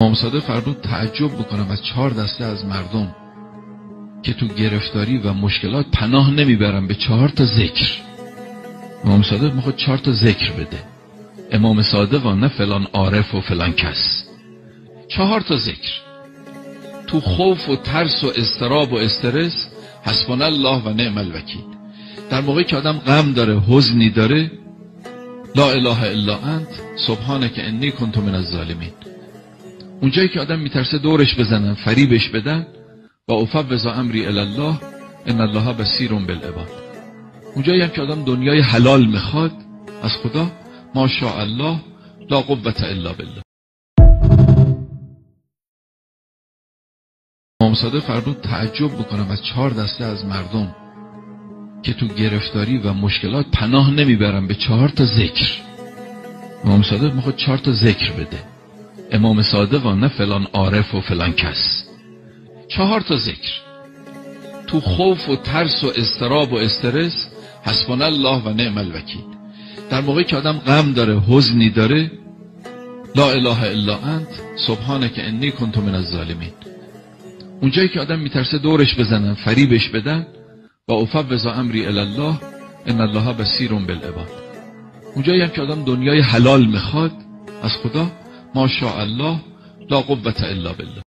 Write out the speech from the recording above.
امام صادق فرمود تعجب بکنم از 4 دسته از مردم که تو گرفتاری و مشکلات پناه نمیبرن به 4 تا ذکر. امام صادق میخواد 4 تا ذکر بده. امام صادق نه فلان عارف و فلان کس. 4 تا ذکر. تو خوف و ترس و اضطراب و استرس حسبنا الله و نعم الوکیل. در موقعی که آدم غم داره، حزنی داره، لا اله الا انت سبحانک انی کنت من الظالمین. اونجایی که آدم میترسه دورش بزنن، فریبش بدن، و افوض امری الی الله ان الله بصیر بالعباد. اونجایی هم که آدم دنیای حلال میخواد از خدا، ماشاء الله لا قوة الا بالله. امام صادق فرمود تعجب بکنم از 4 دسته از مردم که تو گرفتاری و مشکلات پناه نمیبرن به 4 تا ذکر. امام صادق میخواد 4 تا ذکر بده. امام صادق نه فلان عارف و فلان کس. 4 تا ذکر. تو خوف و ترس و اضطراب و استرس حسبنا الله و نعم الوکیل. در موقعی که آدم غم داره، حزنی داره، لا اله الا انت سبحانک انی کنت من الظالمین. اونجایی که آدم میترسه دورش بزنن، فریبش بدن، و افوض امری الی الله ان الله بصیر بالعباد. اونجایی هم که آدم دنیای حلال میخواد از خدا، ماشاء الله لا قوة الا بالله.